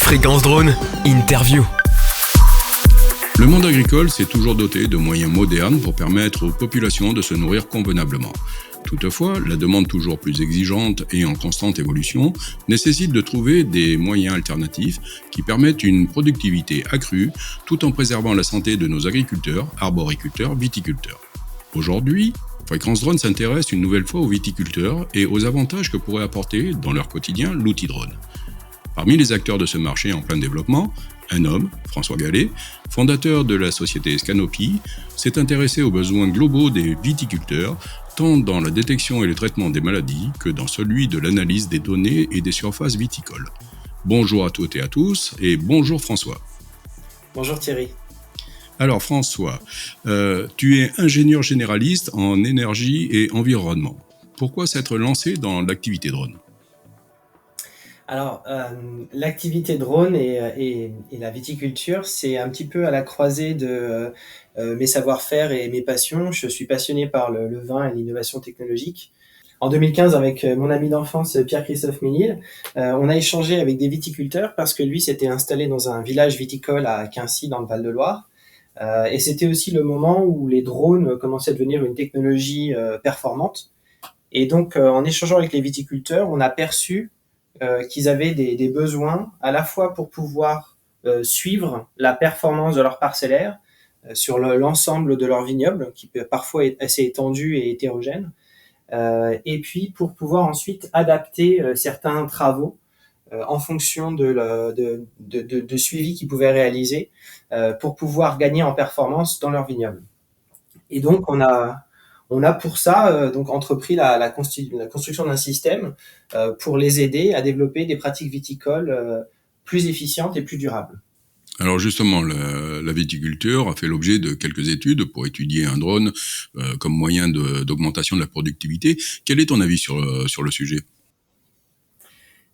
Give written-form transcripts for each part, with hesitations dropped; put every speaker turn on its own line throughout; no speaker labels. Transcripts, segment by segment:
Fréquence Drone, interview.
Le monde agricole s'est toujours doté de moyens modernes pour permettre aux populations de se nourrir convenablement. Toutefois, la demande toujours plus exigeante et en constante évolution nécessite de trouver des moyens alternatifs qui permettent une productivité accrue tout en préservant la santé de nos agriculteurs, arboriculteurs, viticulteurs. Aujourd'hui, Fréquence Drone s'intéresse une nouvelle fois aux viticulteurs et aux avantages que pourrait apporter dans leur quotidien l'outil drone. Parmi les acteurs de ce marché en plein développement, un homme, François Gallet, fondateur de la société Scanopy, s'est intéressé aux besoins globaux des viticulteurs, tant dans la détection et le traitement des maladies que dans celui de l'analyse des données et des surfaces viticoles. Bonjour à toutes et à tous, et bonjour François.
Bonjour Thierry.
Alors François, tu es ingénieur généraliste en énergie et environnement. Pourquoi s'être lancé dans l'activité drone ?
Alors, l'activité drone et la viticulture, c'est un petit peu à la croisée de mes savoir-faire et mes passions. Je suis passionné par le vin et l'innovation technologique. En 2015, avec mon ami d'enfance Pierre-Christophe Ménil, on a échangé avec des viticulteurs parce que lui s'était installé dans un village viticole à Quincy, dans le Val-de-Loire. Et c'était aussi le moment où les drones commençaient à devenir une technologie performante. Et donc, en échangeant avec les viticulteurs, on a perçu qu'ils avaient des besoins à la fois pour pouvoir suivre la performance de leur parcellaire sur l'ensemble de leur vignoble, qui peut parfois être assez étendu et hétérogène, et puis pour pouvoir ensuite adapter certains travaux en fonction de suivi qu'ils pouvaient réaliser pour pouvoir gagner en performance dans leur vignoble. Et donc, on a pour ça donc entrepris la construction d'un système pour les aider à développer des pratiques viticoles plus efficientes et plus durables.
Alors justement, la viticulture a fait l'objet de quelques études pour étudier un drone comme moyen d'augmentation de la productivité. Quel est ton avis sur le sujet ?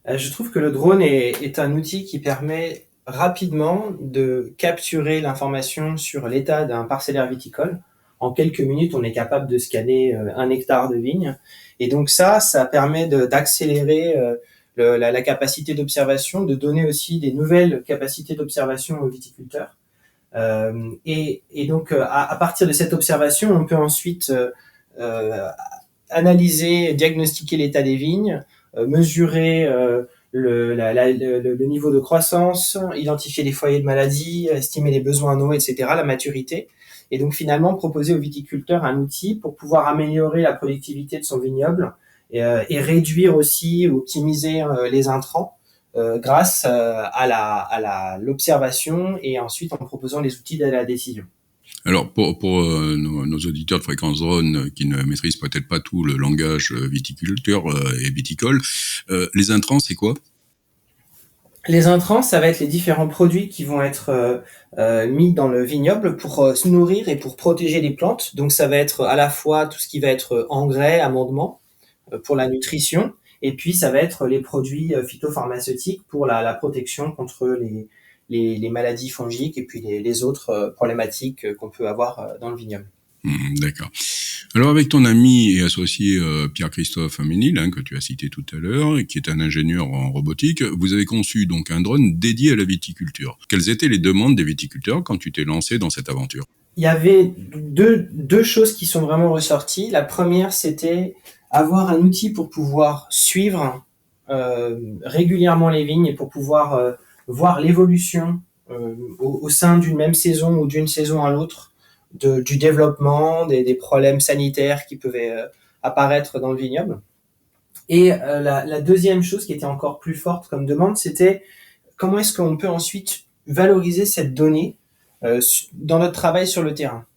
Je trouve que le drone est un outil qui permet rapidement de capturer l'information sur l'état d'un parcellaire viticole. En quelques minutes, on est capable de scanner 1 hectare de vigne. Et donc ça permet d'accélérer la capacité d'observation, de donner aussi des nouvelles capacités d'observation aux viticulteurs. Et donc, à partir de cette observation, on peut ensuite analyser, diagnostiquer l'état des vignes, mesurer le niveau de croissance, identifier les foyers de maladie, estimer les besoins en eau, etc., la maturité. Et donc finalement proposer aux viticulteurs un outil pour pouvoir améliorer la productivité de son vignoble et réduire aussi ou optimiser les intrants grâce à l'observation et ensuite en proposant les outils d'aide à la décision.
Alors pour nos auditeurs de Fréquence Drone qui ne maîtrisent peut-être pas tout le langage viticulteur et viticole, les intrants c'est quoi ?
Les intrants, ça va être les différents produits qui vont être mis dans le vignoble pour se nourrir et pour protéger les plantes. Donc ça va être à la fois tout ce qui va être engrais, amendement pour la nutrition, et puis ça va être les produits phytopharmaceutiques pour la protection contre les maladies fongiques et puis les autres problématiques qu'on peut avoir dans le vignoble.
D'accord. Alors avec ton ami et associé Pierre-Christophe Ménil, que tu as cité tout à l'heure, qui est un ingénieur en robotique, vous avez conçu donc un drone dédié à la viticulture. Quelles étaient les demandes des viticulteurs quand tu t'es lancé dans cette aventure ?
Il y avait deux choses qui sont vraiment ressorties. La première, c'était avoir un outil pour pouvoir suivre régulièrement les vignes et pour pouvoir voir l'évolution au sein d'une même saison ou d'une saison à l'autre du développement, des problèmes sanitaires qui pouvaient apparaître dans le vignoble. Et la deuxième chose qui était encore plus forte comme demande, c'était comment est-ce qu'on peut ensuite valoriser cette donnée dans notre travail sur le terrain.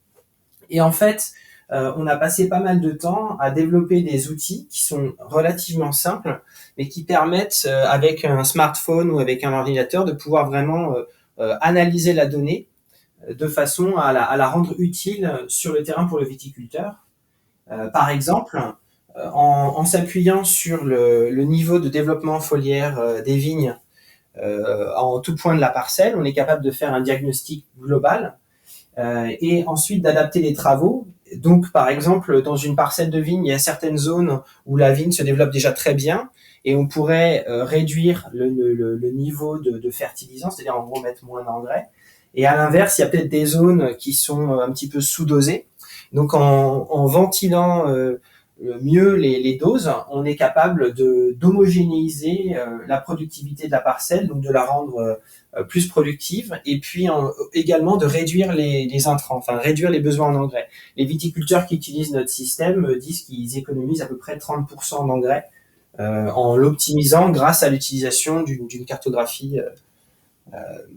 Et en fait, on a passé pas mal de temps à développer des outils qui sont relativement simples, mais qui permettent, avec un smartphone ou avec un ordinateur, de pouvoir vraiment analyser la donnée de façon à la rendre utile sur le terrain pour le viticulteur. Par exemple, en s'appuyant sur le niveau de développement foliaire des vignes en tout point de la parcelle, on est capable de faire un diagnostic global et ensuite d'adapter les travaux. Donc, par exemple, dans une parcelle de vigne, il y a certaines zones où la vigne se développe déjà très bien et on pourrait réduire le niveau de fertilisant, c'est-à-dire en gros mettre moins d'engrais. Et à l'inverse, il y a peut-être des zones qui sont un petit peu sous-dosées. Donc en ventilant mieux les doses, on est capable d'homogénéiser la productivité de la parcelle, donc de la rendre plus productive, et puis également de réduire les intrants, enfin réduire les besoins en engrais. Les viticulteurs qui utilisent notre système disent qu'ils économisent à peu près 30% d'engrais en l'optimisant grâce à l'utilisation d'une cartographie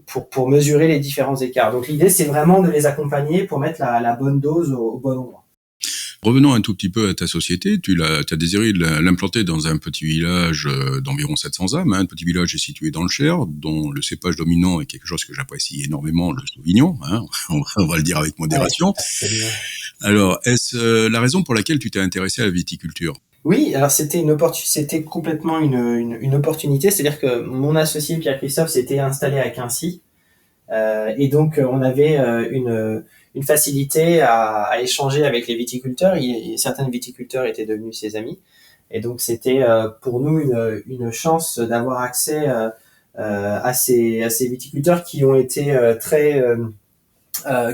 pour mesurer les différents écarts. Donc l'idée, c'est vraiment de les accompagner pour mettre la bonne dose au bon endroit.
Revenons un tout petit peu à ta société. Tu as désiré l'implanter dans un petit village d'environ 700 âmes. Un petit village est situé dans le Cher, dont le cépage dominant est quelque chose que j'apprécie énormément, le Sauvignon. On va le dire avec modération.
Ouais,
alors, est-ce la raison pour laquelle tu t'es intéressé à la viticulture ?
Oui, alors c'était complètement une opportunité. C'est-à-dire que mon associé Pierre-Christophe s'était installé à Quincy. Et donc, on avait une facilité à échanger avec les viticulteurs. Certains viticulteurs étaient devenus ses amis. Et donc, c'était pour nous une chance d'avoir accès à ces viticulteurs qui ont été très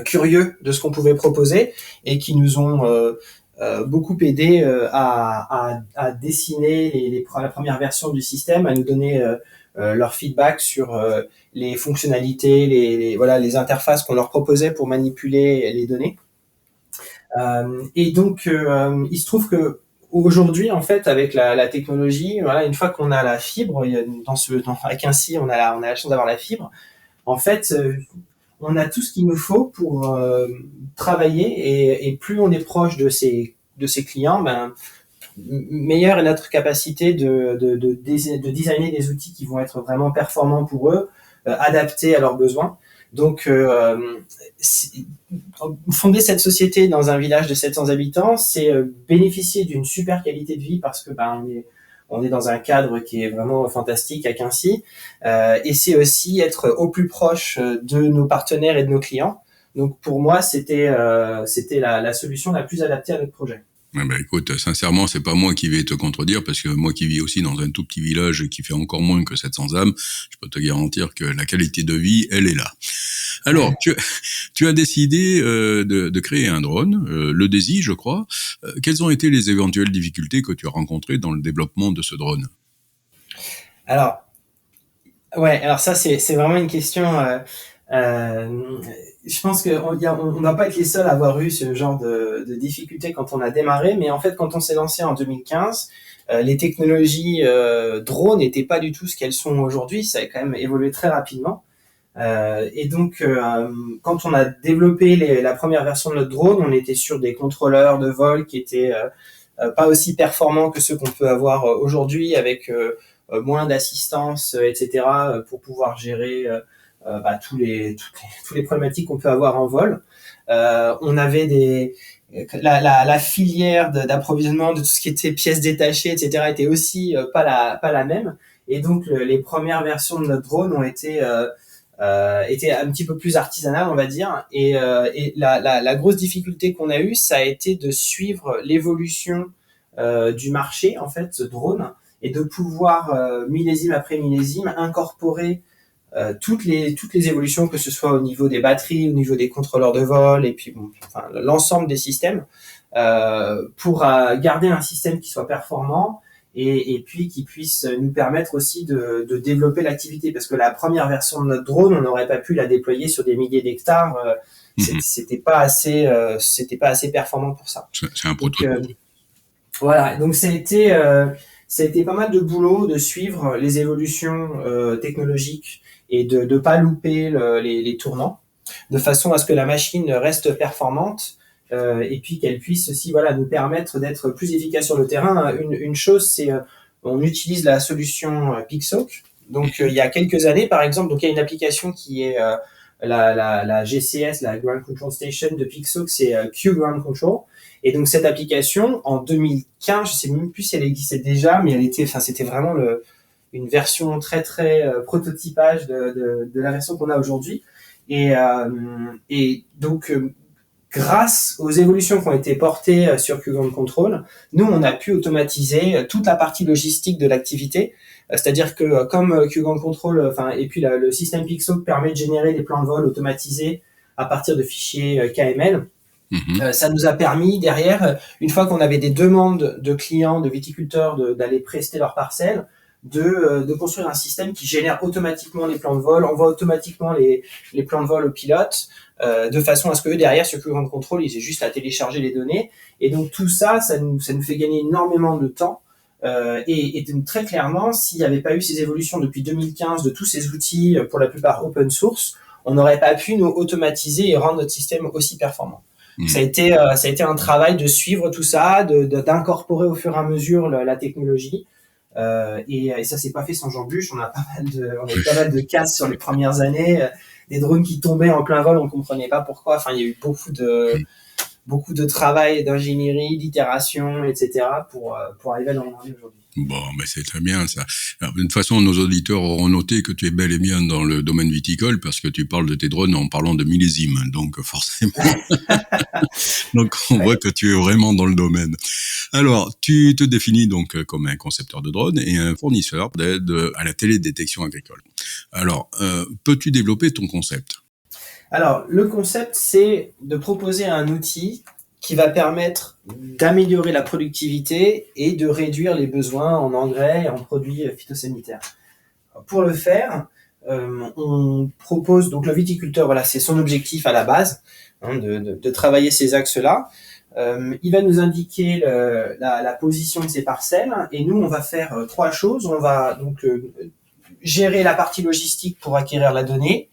curieux de ce qu'on pouvait proposer et qui nous ont beaucoup aidé à dessiner la première version du système, à nous donner leur feedback sur les fonctionnalités, les interfaces qu'on leur proposait pour manipuler les données. Et donc, il se trouve que aujourd'hui, en fait, avec la technologie, voilà, une fois qu'on a la fibre, avec Quincy, on a la chance d'avoir la fibre. En fait, on a tout ce qu'il nous faut pour travailler, et plus on est proche de ces clients, meilleure est notre capacité de designer des outils qui vont être vraiment performants pour eux, adaptés à leurs besoins. Donc, fonder cette société dans un village de 700 habitants, c'est bénéficier d'une super qualité de vie parce que on est dans un cadre qui est vraiment fantastique à Quincy, et c'est aussi être au plus proche de nos partenaires et de nos clients. Donc pour moi, c'était la solution la plus adaptée à notre projet.
Écoute, sincèrement, c'est pas moi qui vais te contredire, parce que moi qui vis aussi dans un tout petit village qui fait encore moins que 700 âmes, je peux te garantir que la qualité de vie, elle est là. Alors, tu as décidé de créer un drone, le Daisy, je crois. Quelles ont été les éventuelles difficultés que tu as rencontrées dans le développement de ce drone ?
Alors ça, c'est vraiment une question... je pense qu'on ne va pas être les seuls à avoir eu ce genre de difficultés quand on a démarré, mais en fait, quand on s'est lancé en 2015, les technologies drones n'étaient pas du tout ce qu'elles sont aujourd'hui. Ça a quand même évolué très rapidement. Et donc, quand on a développé la première version de notre drone, on était sur des contrôleurs de vol qui étaient pas aussi performants que ceux qu'on peut avoir aujourd'hui, avec moins d'assistance, etc., pour pouvoir gérer toutes les problématiques qu'on peut avoir en vol. On avait la filière d'approvisionnement de tout ce qui était pièces détachées, etc., était aussi pas la même. Et donc les premières versions de notre drone ont été un petit peu plus artisanales, on va dire. Et la grosse difficulté qu'on a eue, ça a été de suivre l'évolution du marché, en fait, ce drone, et de pouvoir millésime après millésime incorporer toutes les évolutions, que ce soit au niveau des batteries, au niveau des contrôleurs de vol, et puis l'ensemble des systèmes, pour garder un système qui soit performant, et puis qui puisse nous permettre aussi de développer l'activité, parce que la première version de notre drone, on n'aurait pas pu la déployer sur des milliers d'hectares. C'était pas assez performant pour ça.
C'est un prototype.
Voilà, donc ça a été pas mal de boulot de suivre les évolutions technologiques et de pas louper les tournants, de façon à ce que la machine reste performante, et puis qu'elle puisse aussi nous permettre d'être plus efficace sur le terrain. Une chose, c'est on utilise la solution Pixhawk. Donc il y a quelques années, par exemple, donc il y a une application qui est la GCS, la Ground Control Station de Pixhawk, c'est Q Ground Control. Et donc cette application, en 2015, je sais même plus si elle existait déjà, mais c'était vraiment une version très très prototypage de la version qu'on a aujourd'hui. Et donc grâce aux évolutions qui ont été portées sur QGround Control, nous, on a pu automatiser toute la partie logistique de l'activité. C'est-à-dire que comme QGround Control, et puis le système Pixoc permet de générer des plans de vol automatisés à partir de fichiers KML, ça nous a permis derrière, une fois qu'on avait des demandes de clients, de viticulteurs d'aller prester leurs parcelles, de construire un système qui génère automatiquement les plans de vol, envoie automatiquement les plans de vol aux pilotes, de façon à ce que eux, derrière, sur QGround Control, ils aient juste à télécharger les données. Et donc tout ça, ça nous fait gagner énormément de temps. Et donc, très clairement, s'il n'y avait pas eu ces évolutions depuis 2015 de tous ces outils, pour la plupart open source, on n'aurait pas pu nous automatiser et rendre notre système aussi performant. Ça a été un travail de suivre tout ça, d'incorporer au fur et à mesure la technologie. Et ça s'est pas fait sans jambes-bûches. On a eu pas mal de casses sur les premières années, des drones qui tombaient en plein vol, on comprenait pas pourquoi. Enfin, il y a eu beaucoup de travail, d'ingénierie, d'itération, etc. pour arriver là où on en est aujourd'hui.
Bon, mais c'est très bien ça. Alors, de toute façon, nos auditeurs auront noté que tu es bel et bien dans le domaine viticole parce que tu parles de tes drones en parlant de millésimes. Donc forcément, donc on voit que tu es vraiment dans le domaine. Alors, tu te définis donc comme un concepteur de drones et un fournisseur d'aide à la télédétection agricole. Alors, peux-tu développer ton concept ?
Alors, le concept, c'est de proposer un outil qui va permettre d'améliorer la productivité et de réduire les besoins en engrais et en produits phytosanitaires. Pour le faire, on propose, donc le viticulteur, voilà, c'est son objectif à la base, de travailler ces axes-là. Il va nous indiquer la position de ses parcelles et nous, on va faire trois choses. On va donc gérer la partie logistique pour acquérir la donnée,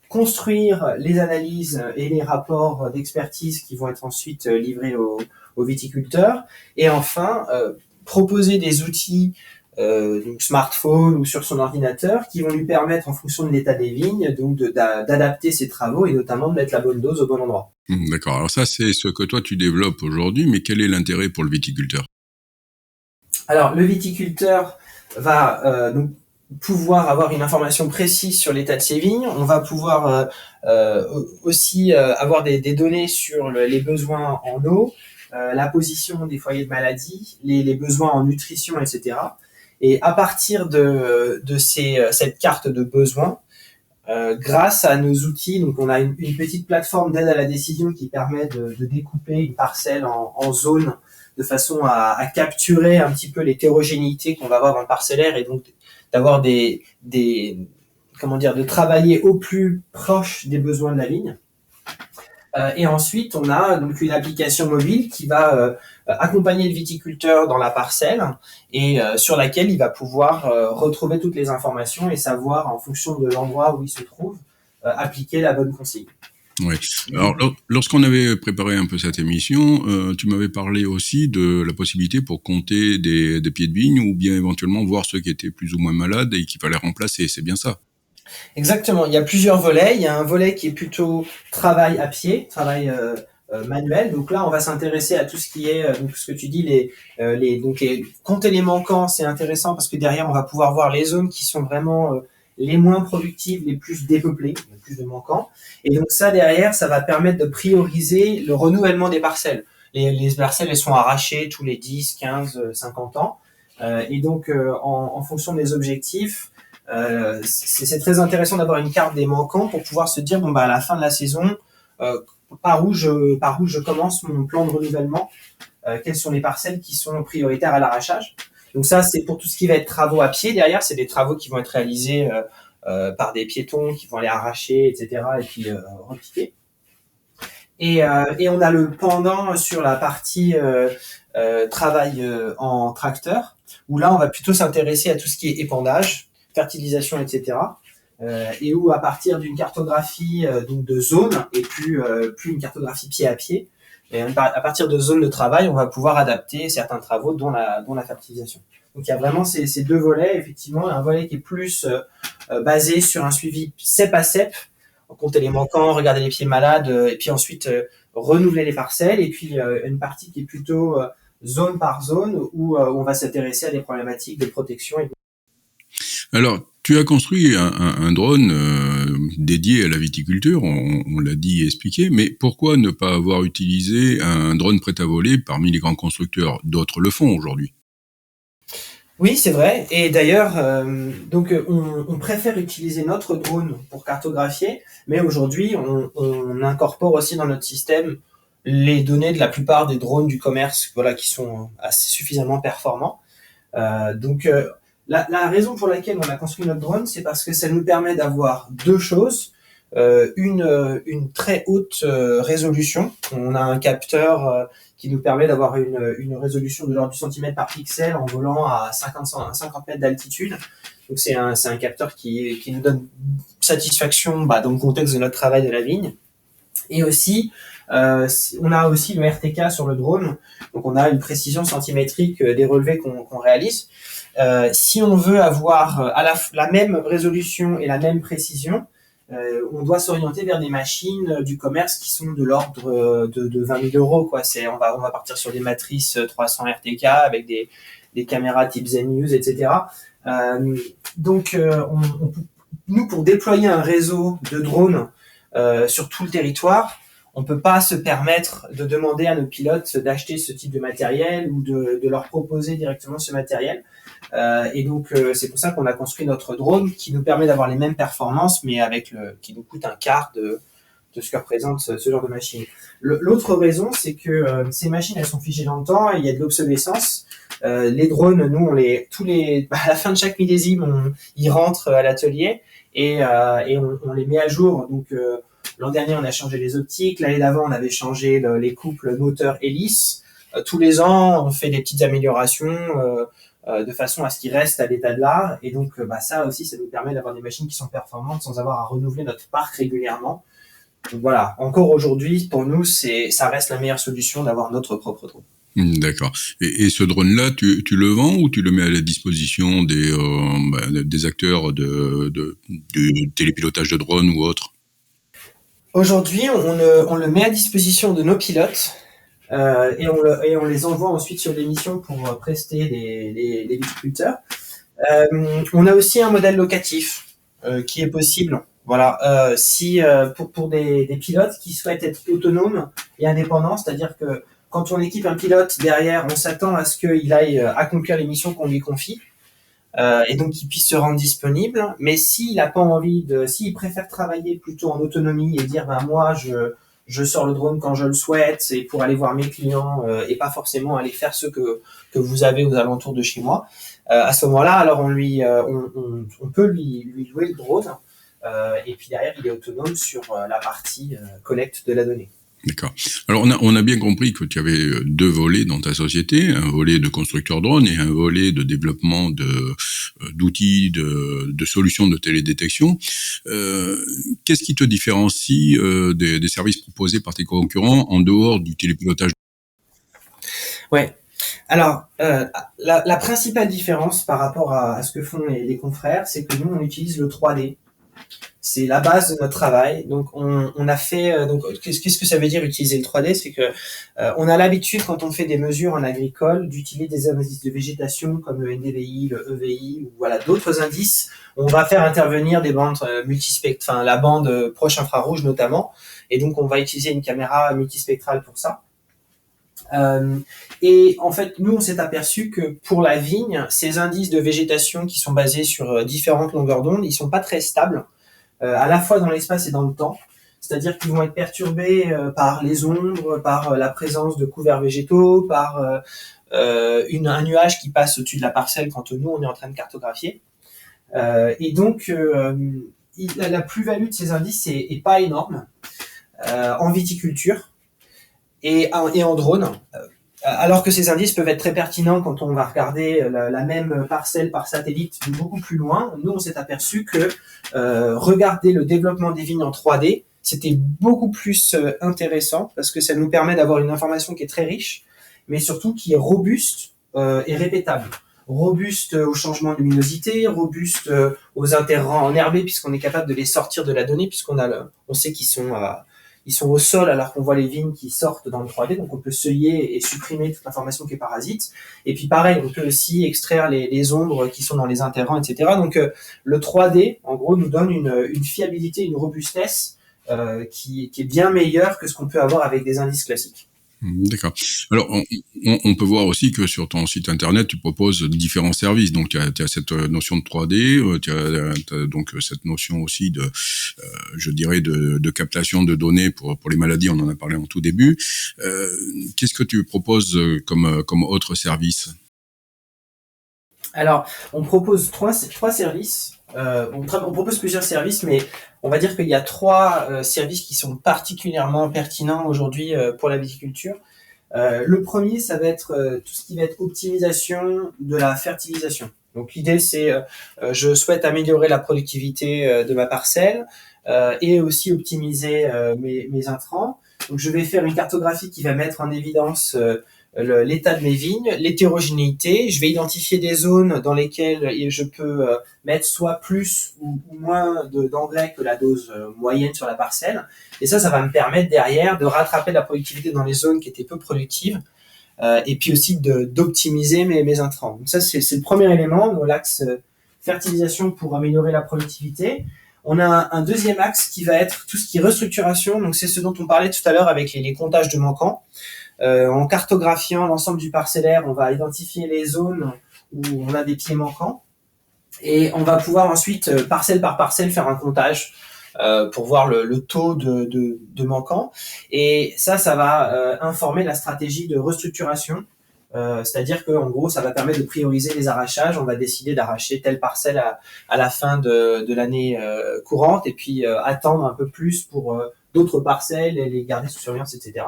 construire les analyses et les rapports d'expertise qui vont être ensuite livrés aux viticulteurs, et enfin proposer des outils donc smartphone ou sur son ordinateur qui vont lui permettre, en fonction de l'état des vignes, donc d'adapter ses travaux et notamment de mettre la bonne dose au bon endroit.
D'accord, alors ça c'est ce que toi tu développes aujourd'hui, mais quel est l'intérêt pour le viticulteur ?
Alors le viticulteur va donc pouvoir avoir une information précise sur l'état de ses vignes. On va pouvoir aussi avoir des données sur les besoins en eau, la position des foyers de maladie, les besoins en nutrition, etc. Et à partir de cette carte de besoins, grâce à nos outils, donc on a une petite plateforme d'aide à la décision qui permet de découper une parcelle en zones de façon à capturer un petit peu l'hétérogénéité qu'on va avoir dans le parcellaire et donc d'avoir de travailler au plus proche des besoins de la vigne. Et ensuite, on a donc une application mobile qui va accompagner le viticulteur dans la parcelle et sur laquelle il va pouvoir retrouver toutes les informations et savoir, en fonction de l'endroit où il se trouve, appliquer la bonne consigne.
Oui. Alors, lorsqu'on avait préparé un peu cette émission, tu m'avais parlé aussi de la possibilité pour compter des pieds de vigne ou bien éventuellement voir ceux qui étaient plus ou moins malades et qu'il fallait remplacer. C'est bien ça?
Exactement. Il y a plusieurs volets. Il y a un volet qui est plutôt travail à pied, travail manuel. Donc là, on va s'intéresser à tout ce qui est, donc ce que tu dis, compter les manquants, c'est intéressant parce que derrière, on va pouvoir voir les zones qui sont vraiment les moins productives, les plus dépeuplées, le plus de manquants. Et donc ça, derrière, ça va permettre de prioriser le renouvellement des parcelles. Les parcelles, elles sont arrachées tous les 10, 15, 50 ans. Et donc, en fonction des objectifs, c'est très intéressant d'avoir une carte des manquants pour pouvoir se dire, à la fin de la saison, par où je commence mon plan de renouvellement, quelles sont les parcelles qui sont prioritaires à l'arrachage. Donc ça, c'est pour tout ce qui va être travaux à pied. Derrière, c'est des travaux qui vont être réalisés par des piétons qui vont aller arracher, etc. et puis repiquer. Et on a le pendant sur la partie travail en tracteur, où là, on va plutôt s'intéresser à tout ce qui est épandage, fertilisation, etc. Et où, à partir d'une cartographie donc de zone et plus une cartographie pied à pied, et à partir de zones de travail, on va pouvoir adapter certains travaux, dont la fertilisation. Donc il y a vraiment ces deux volets, effectivement, un volet qui est plus basé sur un suivi cep à cep, compter les manquants, regarder les pieds malades, et puis ensuite renouveler les parcelles, et puis une partie qui est plutôt zone par zone, où on va s'intéresser à des problématiques de protection.
Alors, tu as construit un drone dédié à la viticulture, on l'a dit et expliqué, mais pourquoi ne pas avoir utilisé un drone prêt à voler parmi les grands constructeurs? D'autres le font aujourd'hui.
Oui, c'est vrai. Et d'ailleurs, on préfère utiliser notre drone pour cartographier, mais aujourd'hui, on incorpore aussi dans notre système les données de la plupart des drones du commerce, voilà, qui sont assez suffisamment performants. La raison pour laquelle on a construit notre drone, c'est parce que ça nous permet d'avoir deux choses. Une très haute résolution. On a un capteur qui nous permet d'avoir une résolution de l'ordre du centimètre par pixel en volant à 50 mètres d'altitude. Donc c'est un capteur qui nous donne satisfaction dans le contexte de notre travail de la vigne. Et aussi, on a aussi le RTK sur le drone, donc on a une précision centimétrique des relevés qu'on réalise. Si on veut avoir la même résolution et la même précision, on doit s'orienter vers des machines du commerce qui sont de l'ordre de 20 000 euros, quoi. On va partir sur des matrices 300 RTK avec des caméras type Zenmuse, etc. Nous, pour déployer un réseau de drones sur tout le territoire, on peut pas se permettre de demander à nos pilotes d'acheter ce type de matériel ou de leur proposer directement ce matériel. C'est pour ça qu'on a construit notre drone qui nous permet d'avoir les mêmes performances, mais qui nous coûte un quart de ce que représente ce genre de machine. L'autre raison, c'est que ces machines, elles sont figées dans le temps et il y a de l'obsolescence. Les drones, nous, à la fin de chaque millésime, ils rentrent à l'atelier et on les met à jour. Donc, l'an dernier, on a changé les optiques. L'année d'avant, on avait changé les couples moteur-hélice. Tous les ans, on fait des petites améliorations de façon à ce qu'ils restent à l'état de l'art. Et donc, ça aussi, ça nous permet d'avoir des machines qui sont performantes sans avoir à renouveler notre parc régulièrement. Donc voilà, encore aujourd'hui, pour nous, ça reste la meilleure solution d'avoir notre propre drone.
D'accord. Et ce drone-là, tu le vends ou tu le mets à la disposition des acteurs du télépilotage de drone ou autre?
Aujourd'hui, on le met à disposition de nos pilotes et on les envoie ensuite sur des missions pour prester les viticulteurs. On a aussi un modèle locatif qui est possible. Voilà, pour des pilotes qui souhaitent être autonomes et indépendants, c'est-à-dire que quand on équipe un pilote derrière, on s'attend à ce qu'il aille accomplir les missions qu'on lui confie et donc qu'il puisse se rendre disponible. Mais s'il a pas envie s'il préfère travailler plutôt en autonomie et dire moi je sors le drone quand je le souhaite, c'est pour aller voir mes clients et pas forcément aller faire ce que vous avez aux alentours de chez moi. À ce moment-là, alors on peut lui louer le drone. Et puis derrière, il est autonome sur la partie collecte de la donnée.
D'accord. Alors on a bien compris que tu avais deux volets dans ta société, un volet de constructeur drone et un volet de développement d'outils, de solutions de télédétection. Qu'est-ce qui te différencie des services proposés par tes concurrents en dehors du télépilotage?
Ouais. Alors, la principale différence par rapport à ce que font les confrères, c'est que nous, on utilise le 3D. C'est la base de notre travail. Donc, on a fait. Qu'est-ce que ça veut dire utiliser le 3D? C'est que on a l'habitude, quand on fait des mesures en agricole, d'utiliser des indices de végétation comme le NDVI, le EVI ou voilà d'autres indices. On va faire intervenir des bandes multispectrales, la bande proche infrarouge notamment. Et donc, on va utiliser une caméra multispectrale pour ça. Et en fait, nous, on s'est aperçu que pour la vigne, ces indices de végétation qui sont basés sur différentes longueurs d'onde, ils sont pas très stables, à la fois dans l'espace et dans le temps. C'est-à-dire qu'ils vont être perturbés par les ombres, par la présence de couverts végétaux, par un nuage qui passe au-dessus de la parcelle quand nous, on est en train de cartographier. Et donc, la plus-value de ces indices est pas énorme en viticulture et en drone. Alors que ces indices peuvent être très pertinents quand on va regarder la même parcelle par satellite de beaucoup plus loin. Nous, on s'est aperçu que regarder le développement des vignes en 3D, c'était beaucoup plus intéressant parce que ça nous permet d'avoir une information qui est très riche, mais surtout qui est robuste et répétable. Robuste au changement de luminosité, robuste aux interrants enherbés puisqu'on est capable de les sortir de la donnée puisqu'on sait qu'ils sont ils sont au sol alors qu'on voit les vignes qui sortent dans le 3D, donc on peut seuiller et supprimer toute l'information qui est parasite. Et puis pareil, on peut aussi extraire les ombres qui sont dans les interrants, etc. Donc le 3D, en gros, nous donne une fiabilité, une robustesse qui est bien meilleure que ce qu'on peut avoir avec des indices classiques.
D'accord. Alors, on peut voir aussi que sur ton site internet, tu proposes différents services. Donc, tu as cette notion de 3D, tu as donc cette notion aussi de, je dirais, de captation de données pour les maladies. On en a parlé en tout début. Qu'est-ce que tu proposes comme autre service?
Alors, on propose trois services. On propose plusieurs services, mais on va dire qu'il y a trois services qui sont particulièrement pertinents aujourd'hui pour la viticulture. Le premier, ça va être tout ce qui va être optimisation de la fertilisation. Donc l'idée, c'est je souhaite améliorer la productivité de ma parcelle et aussi optimiser mes intrants. Donc je vais faire une cartographie qui va mettre en évidence l'état de mes vignes, l'hétérogénéité. Je vais identifier des zones dans lesquelles je peux mettre soit plus ou moins d'engrais que la dose moyenne sur la parcelle. Et ça va me permettre derrière de rattraper la productivité dans les zones qui étaient peu productives et puis aussi d'optimiser mes intrants. Donc ça, c'est le premier élément, l'axe fertilisation pour améliorer la productivité. On a un deuxième axe qui va être tout ce qui est restructuration. Donc c'est ce dont on parlait tout à l'heure avec les comptages de manquants. En cartographiant l'ensemble du parcellaire, on va identifier les zones où on a des pieds manquants et on va pouvoir ensuite, parcelle par parcelle, faire un comptage pour voir le taux de manquants. Et ça va informer la stratégie de restructuration. C'est-à-dire que en gros, ça va permettre de prioriser les arrachages. On va décider d'arracher telle parcelle à la fin de l'année courante et puis attendre un peu plus pour d'autres parcelles et les garder sous surveillance, etc.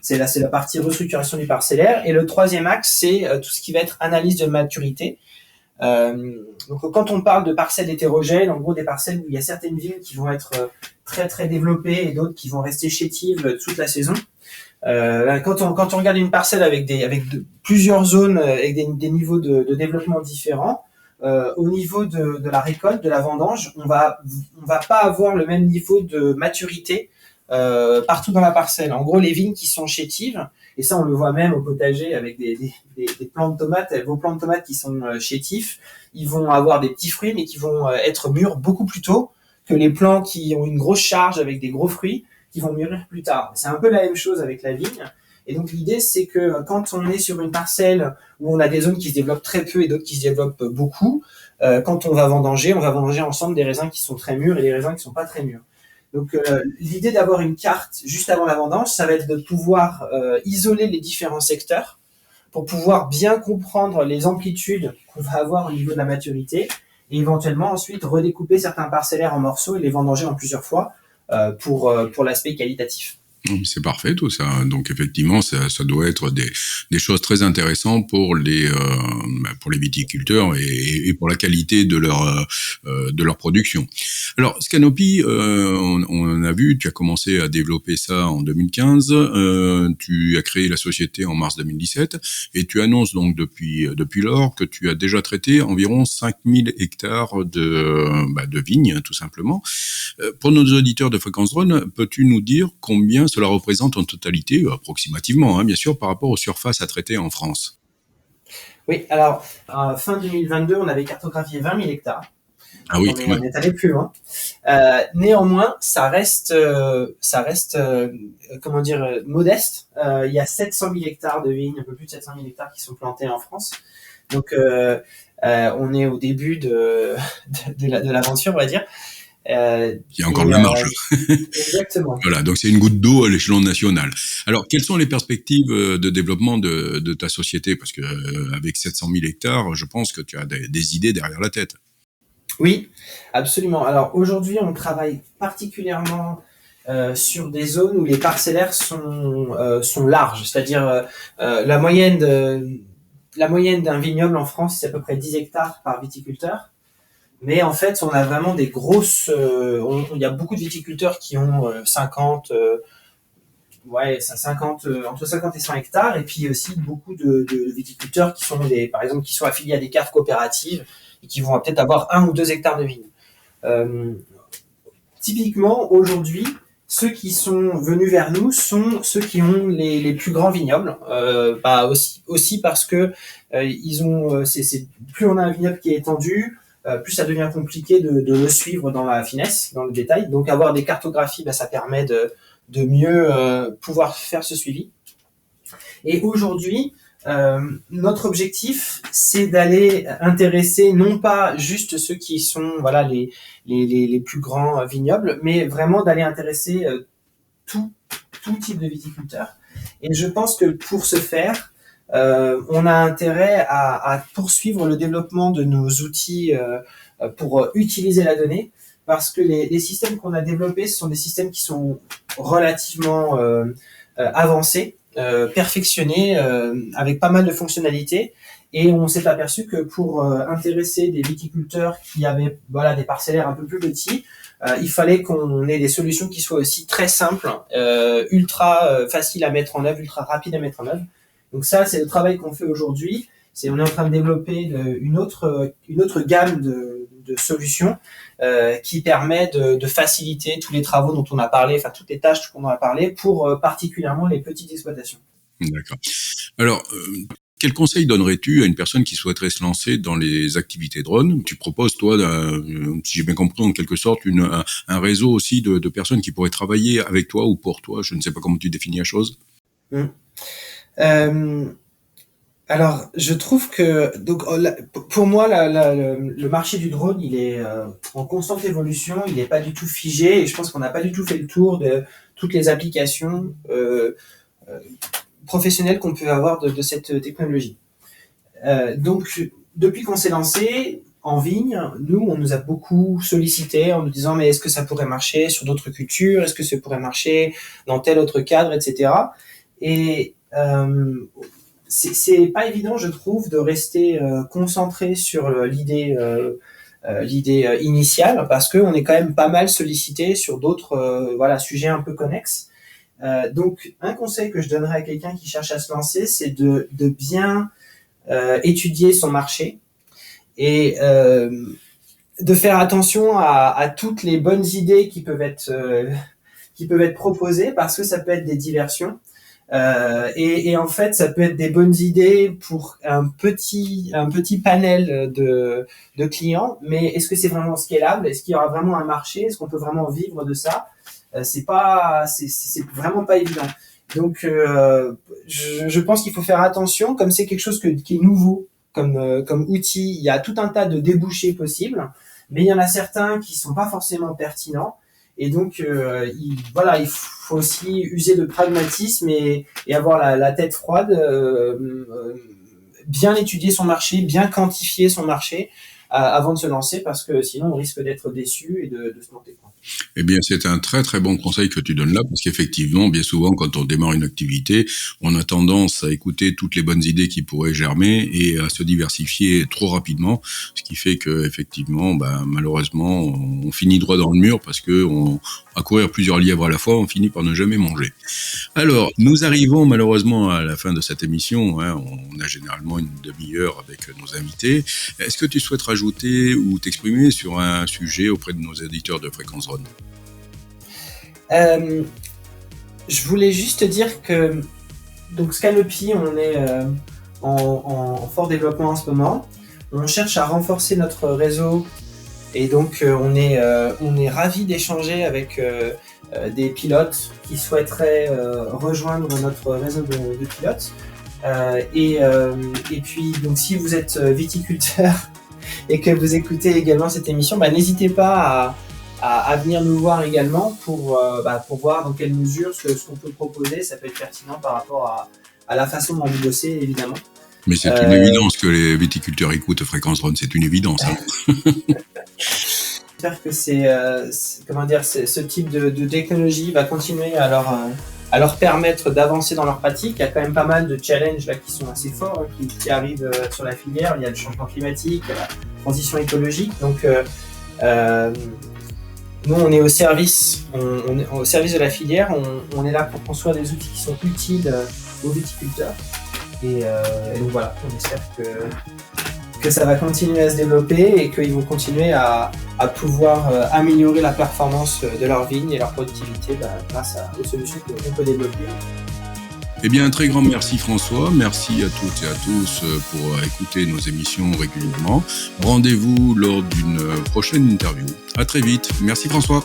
C'est la partie restructuration du parcellaire. Et le troisième axe, c'est tout ce qui va être analyse de maturité. Donc quand on parle de parcelles hétérogènes, en gros des parcelles où il y a certaines vignes qui vont être très très développées et d'autres qui vont rester chétives toute la saison. Quand on regarde une parcelle avec plusieurs zones avec des niveaux de développement différents, au niveau de la récolte, de la vendange, on va pas avoir le même niveau de maturité partout dans la parcelle. En gros, les vignes qui sont chétives, et ça on le voit même au potager avec des plants de tomates, vos plants de tomates qui sont chétifs, ils vont avoir des petits fruits mais qui vont être mûrs beaucoup plus tôt que les plants qui ont une grosse charge avec des gros fruits qui vont mûrir plus tard. C'est un peu la même chose avec la vigne. Et donc l'idée, c'est que quand on est sur une parcelle où on a des zones qui se développent très peu et d'autres qui se développent beaucoup, quand on va vendanger ensemble des raisins qui sont très mûrs et des raisins qui sont pas très mûrs. Donc l'idée d'avoir une carte juste avant la vendange, ça va être de pouvoir isoler les différents secteurs pour pouvoir bien comprendre les amplitudes qu'on va avoir au niveau de la maturité et éventuellement ensuite redécouper certains parcellaires en morceaux et les vendanger en plusieurs fois pour l'aspect qualitatif.
C'est parfait tout ça. Donc effectivement, ça doit être des choses très intéressantes pour les viticulteurs et pour la qualité de leur production. Alors Scanopy, on a vu, tu as commencé à développer ça en 2015. Tu as créé la société en mars 2017 et tu annonces donc depuis lors que tu as déjà traité environ 5000 hectares de vignes tout simplement. Pour nos auditeurs de Fréquence Drone, peux-tu nous dire combien cela représente en totalité, approximativement, bien sûr, par rapport aux surfaces à traiter en France?
Oui, alors, fin 2022, on avait cartographié 20 000 hectares.
Ah oui,
on est allé plus loin. Néanmoins, ça reste modeste. Il y a 700 000 hectares de vignes, un peu plus de 700 000 hectares qui sont plantés en France. Donc, on est au début de l'aventure, on va dire.
Il y a encore de la marge.
Exactement.
Voilà, donc c'est une goutte d'eau à l'échelon national. Alors, quelles sont les perspectives de développement de ta société? Parce que avec 700 000 hectares, je pense que tu as des idées derrière la tête.
Oui, absolument. Alors aujourd'hui, on travaille particulièrement sur des zones où les parcellaires sont larges, c'est-à-dire la moyenne d'un vignoble en France, c'est à peu près 10 hectares par viticulteur. Mais en fait, on a vraiment des grosses... il y a beaucoup de viticulteurs qui ont 50, entre 50 et 100 hectares. Et puis aussi beaucoup de viticulteurs qui sont par exemple, qui sont affiliés à des caves coopératives et qui vont peut-être avoir 1 ou 2 hectares de vignes. Typiquement, aujourd'hui, ceux qui sont venus vers nous sont ceux qui ont les plus grands vignobles, aussi parce que ils ont, c'est plus on a un vignoble qui est étendu, plus ça devient compliqué de le suivre dans la finesse, dans le détail. Donc avoir des cartographies, ça permet de mieux pouvoir faire ce suivi. Et aujourd'hui, notre objectif, c'est d'aller intéresser non pas juste ceux qui sont les plus grands vignobles, mais vraiment d'aller intéresser tout type de viticulteurs. Et je pense que pour ce faire, on a intérêt à poursuivre le développement de nos outils pour utiliser la donnée, parce que les systèmes qu'on a développés, ce sont des systèmes qui sont relativement avancés, perfectionnés, avec pas mal de fonctionnalités. Et on s'est aperçu que pour intéresser des viticulteurs qui avaient des parcellaires un peu plus petits, il fallait qu'on ait des solutions qui soient aussi très simples, ultra faciles à mettre en œuvre, ultra rapides à mettre en œuvre. Donc ça, c'est le travail qu'on fait aujourd'hui. On est en train de développer une autre gamme de solutions qui permet de faciliter tous les travaux dont on a parlé, enfin toutes les tâches qu'on a parlé, pour particulièrement les petites exploitations.
D'accord. Alors, quel conseil donnerais-tu à une personne qui souhaiterait se lancer dans les activités drone? Tu proposes, toi, si j'ai bien compris, en quelque sorte, un réseau aussi de personnes qui pourraient travailler avec toi ou pour toi. Je ne sais pas comment tu définis la chose.
Alors, je trouve que pour moi, le marché du drone, il est en constante évolution. Il n'est pas du tout figé, et je pense qu'on n'a pas du tout fait le tour de toutes les applications professionnelles qu'on peut avoir de cette technologie. Donc, depuis qu'on s'est lancé en vigne, on nous a beaucoup sollicité en nous disant mais est-ce que ça pourrait marcher sur d'autres cultures, est-ce que ça pourrait marcher dans tel autre cadre, etc. Et c'est pas évident, je trouve, de rester concentré sur l'idée initiale, parce que on est quand même pas mal sollicité sur d'autres sujets un peu connexes. Donc un conseil que je donnerais à quelqu'un qui cherche à se lancer, c'est de bien étudier son marché et de faire attention à toutes les bonnes idées qui peuvent être proposées, parce que ça peut être des diversions. Et en fait, ça peut être des bonnes idées pour un petit panel de clients, mais est-ce que c'est vraiment scalable? Est-ce qu'il y aura vraiment un marché? Est-ce qu'on peut vraiment vivre de ça? C'est vraiment pas évident. Donc, je pense qu'il faut faire attention, comme c'est quelque chose qui est nouveau comme outil. Il y a tout un tas de débouchés possibles, mais il y en a certains qui sont pas forcément pertinents. Et donc, il faut aussi user de pragmatisme et avoir la tête froide, bien étudier son marché, bien quantifier son marché avant de se lancer, parce que sinon on risque d'être déçu et de se planter.
Eh bien, c'est un très très bon conseil que tu donnes là, parce qu'effectivement, bien souvent, quand on démarre une activité, on a tendance à écouter toutes les bonnes idées qui pourraient germer et à se diversifier trop rapidement, ce qui fait que effectivement, malheureusement, on finit droit dans le mur, parce que à courir plusieurs lièvres à la fois, on finit par ne jamais manger. Alors, nous arrivons malheureusement à la fin de cette émission. On a généralement une demi-heure avec nos invités. Est-ce que tu souhaites rajouter ou t'exprimer sur un sujet auprès de nos éditeurs de Fréquence Drone?
Je voulais juste dire que donc Scanopi, on est en fort développement en ce moment. On cherche à renforcer notre réseau, et donc on est ravis d'échanger avec des pilotes qui souhaiteraient rejoindre notre réseau de pilotes. Et puis donc si vous êtes viticulteur et que vous écoutez également cette émission, n'hésitez pas à venir nous voir également pour voir dans quelle mesure ce qu'on peut proposer, ça peut être pertinent par rapport à la façon dont vous bossez, évidemment.
Mais c'est une évidence que les viticulteurs écoutent Fréquence Drone, c'est une évidence.
J'espère que ce type de technologie va continuer à leur permettre d'avancer dans leur pratique. Il y a quand même pas mal de challenges là qui sont assez forts, qui arrivent sur la filière. Il y a le changement climatique, la transition écologique. Donc nous, on est au service de la filière. On est là pour construire des outils qui sont utiles aux viticulteurs. Et donc voilà, on espère que ça va continuer à se développer et qu'ils vont continuer à pouvoir améliorer la performance de leurs vignes et leur productivité grâce aux solutions qu'on peut développer.
Eh bien, un très grand merci François, merci à toutes et à tous pour écouter nos émissions régulièrement. Rendez-vous lors d'une prochaine interview. À très vite. Merci François.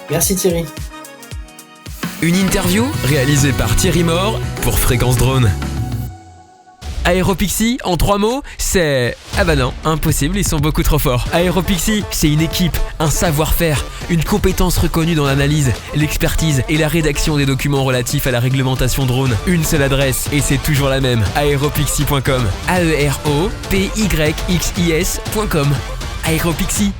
Merci Thierry.
Une interview réalisée par Thierry Mort pour Fréquence Drone. Aéropixie, en 3 mots, c'est... Ah bah non, impossible, ils sont beaucoup trop forts. Aéropixie, c'est une équipe, un savoir-faire, une compétence reconnue dans l'analyse, l'expertise et la rédaction des documents relatifs à la réglementation drone. Une seule adresse, et c'est toujours la même, aeropixie.com. aeropyxis.com. Aéropixie.